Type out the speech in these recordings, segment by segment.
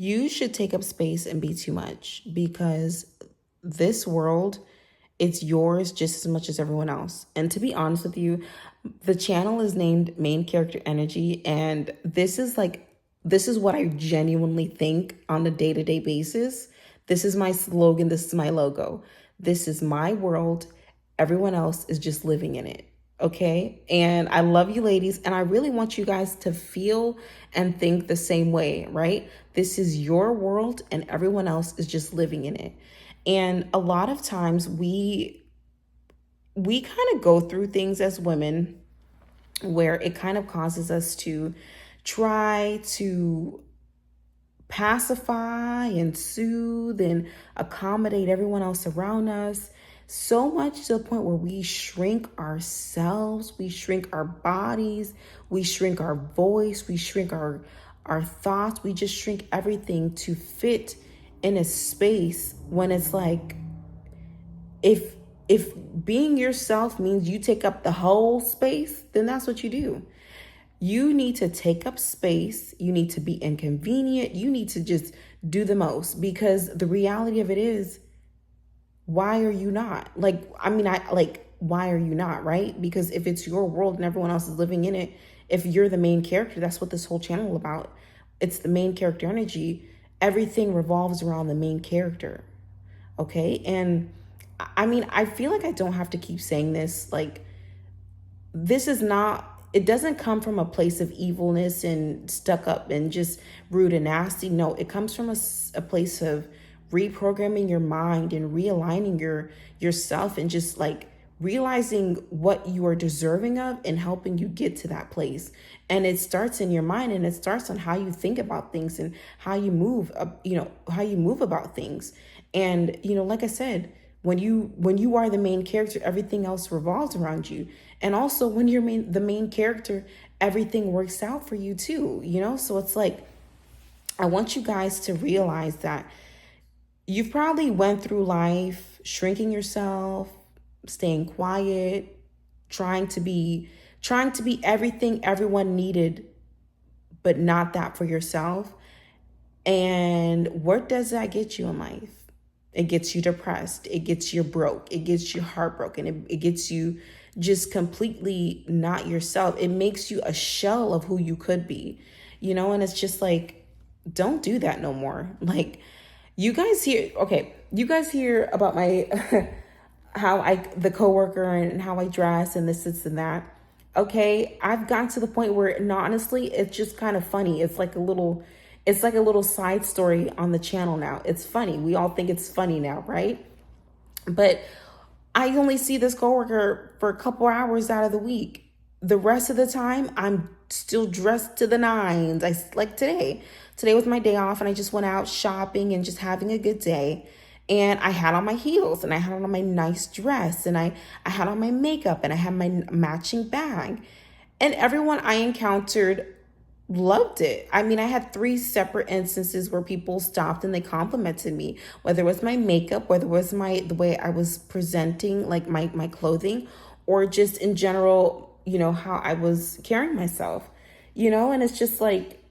You should take up space and be too much because this world, it's yours just as much as everyone else. And to be honest with you, the channel is named Main Character Energy. And this is what I genuinely think on a day to day basis. This is my slogan. This is my logo. This is my world. Everyone else is just living in it. Okay. And I love you ladies. And I really want you guys to feel and think the same way, right? This is your world and everyone else is just living in it. And a lot of times we kind of go through things as women where it kind of causes us to try to pacify and soothe and accommodate everyone else around us, so much to the point where we shrink ourselves, we shrink our bodies, we shrink our voice, we shrink our thoughts, we just shrink everything to fit in a space when it's like, if being yourself means you take up the whole space, then that's what you do. You need to take up space. You need to be inconvenient. You need to just do the most, because the reality of it is, why are you not? Why are you not, right? Because if it's your world and everyone else is living in it, if you're the main character, that's what this whole channel is about. It's the main character energy. Everything revolves around the main character. Okay. And I feel like I don't have to keep saying this. Like, this is not, it doesn't come from a place of evilness and stuck up and just rude and nasty. No, it comes from a place of reprogramming your mind and realigning yourself and just like realizing what you are deserving of and helping you get to that place. And it starts in your mind, and it starts on how you think about things and how you move, how you move about things. And, like I said, when you are the main character, everything else revolves around you. And also when you're the main character, everything works out for you too, So it's like, I want you guys to realize that you've probably went through life shrinking yourself, staying quiet, trying to be everything everyone needed, but not that for yourself. And what does that get you in life? It gets you depressed. It gets you broke. It gets you heartbroken. It gets you just completely not yourself. It makes you a shell of who you could be, and it's just like, don't do that no more. Like, you guys hear about my, the coworker and how I dress and this and that. Okay. I've gotten to the point where, honestly, it's just kind of funny. It's like a little side story on the channel now. It's funny. We all think it's funny now, right? But I only see this coworker for a couple hours out of the week. The rest of the time, I'm still dressed to the nines. Like today. Today was my day off, and I just went out shopping and just having a good day. And I had on my heels, and I had on my nice dress, and I had on my makeup, and I had my matching bag. And everyone I encountered loved it. I mean, I had 3 separate instances where people stopped and they complimented me, whether it was my makeup, whether it was the way I was presenting, like my clothing, or just in general, how I was carrying myself, and it's just like,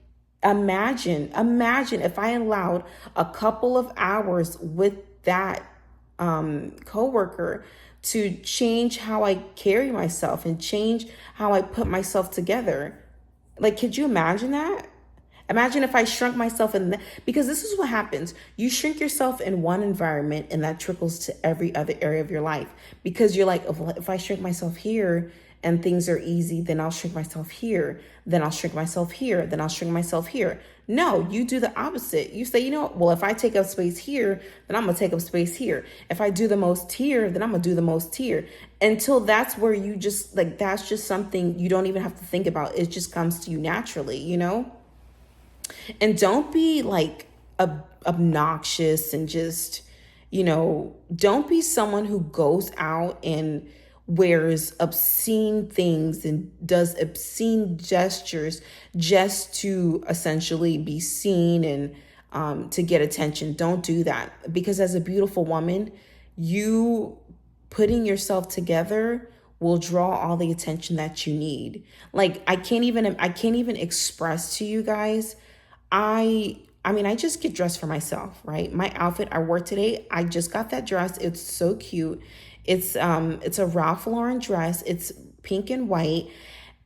imagine if I allowed a couple of hours with that coworker to change how I carry myself and change how I put myself together. Like, could you imagine that? Imagine if I shrunk myself because this is what happens. You shrink yourself in one environment and that trickles to every other area of your life, because you're like, if I shrink myself here and things are easy, then I'll shrink myself here. Then I'll shrink myself here. Then I'll shrink myself here. No, you do the opposite. You say, well, if I take up space here, then I'm going to take up space here. If I do the most here, then I'm going to do the most here. Until that's where you just like, that's just something you don't even have to think about. It just comes to you naturally, And don't be like obnoxious and just, don't be someone who goes out and wears obscene things and does obscene gestures just to essentially be seen and to get attention. Don't do that, because as a beautiful woman, you putting yourself together will draw all the attention that you need. Like, I can't even express to you guys. I I mean, I just get dressed for myself, right? My outfit I wore today, I just got that dress. It's so cute. It's a Ralph Lauren dress. It's pink and white.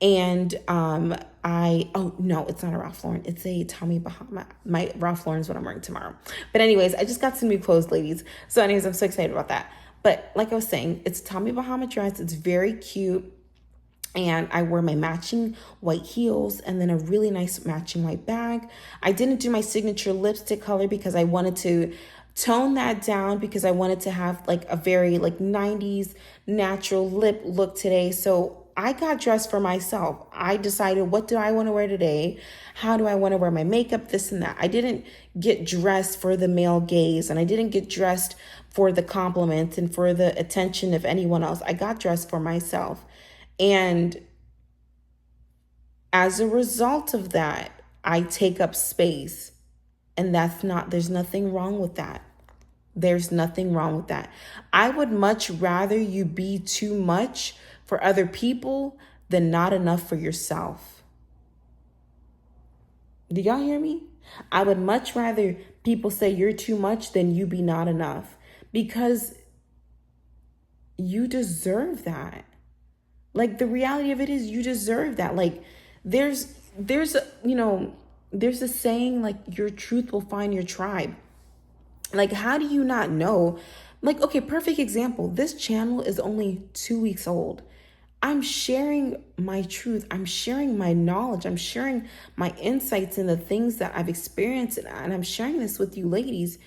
And oh no, it's not a Ralph Lauren. It's a Tommy Bahama. My Ralph Lauren is what I'm wearing tomorrow. But anyways, I just got some new clothes, ladies. So anyways, I'm so excited about that. But like I was saying, it's Tommy Bahama dress. It's very cute. And I wear my matching white heels and then a really nice matching white bag. I didn't do my signature lipstick color because I wanted to tone that down, because I wanted to have like a very like 90s natural lip look today. So I got dressed for myself. I decided, what do I want to wear today? How do I want to wear my makeup? This and that. I didn't get dressed for the male gaze, and I didn't get dressed for the compliments and for the attention of anyone else. I got dressed for myself. And as a result of that, I take up space. And there's nothing wrong with that. There's nothing wrong with that. I would much rather you be too much for other people than not enough for yourself. Do y'all hear me? I would much rather people say you're too much than you be not enough, because you deserve that. Like, the reality of it is, you deserve that. Like, there's a saying, like, your truth will find your tribe. Like, how do you not know? Like, okay, perfect example. This channel is only 2 weeks old. I'm sharing my truth. I'm sharing my knowledge. I'm sharing my insights and the things that I've experienced. And I'm sharing this with you ladies.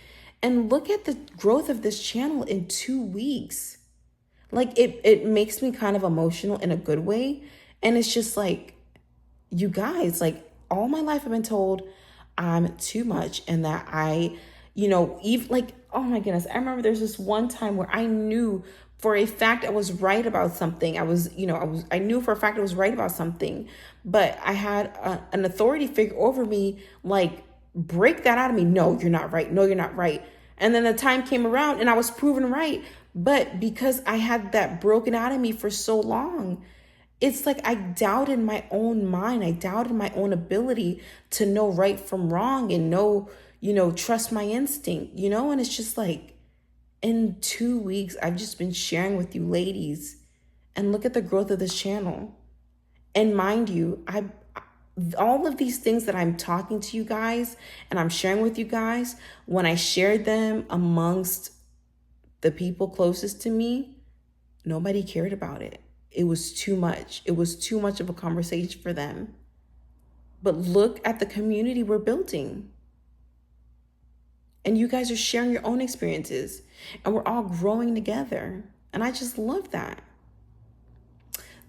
And look at the growth of this channel in 2 weeks. Like, it makes me kind of emotional in a good way. And it's just like, you guys, like, all my life I've been told I'm too much, and that even like, oh my goodness, I remember there's this one time where I knew for a fact I was right about something. I knew for a fact I was right about something, but I had an authority figure over me, like, break that out of me. No, you're not right. No, you're not right. And then the time came around and I was proven right. But because I had that broken out of me for so long, it's like I doubted my own mind. I doubted my own ability to know right from wrong and trust my instinct, and it's just like, in 2 weeks, I've just been sharing with you ladies, and look at the growth of this channel. And mind you, all of these things that I'm talking to you guys and I'm sharing with you guys, when I shared them amongst the people closest to me, nobody cared about it. It was too much. It was too much of a conversation for them. But look at the community we're building. And you guys are sharing your own experiences, and we're all growing together. And I just love that.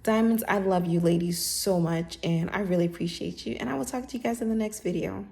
Diamonds, I love you ladies so much, and I really appreciate you. And I will talk to you guys in the next video.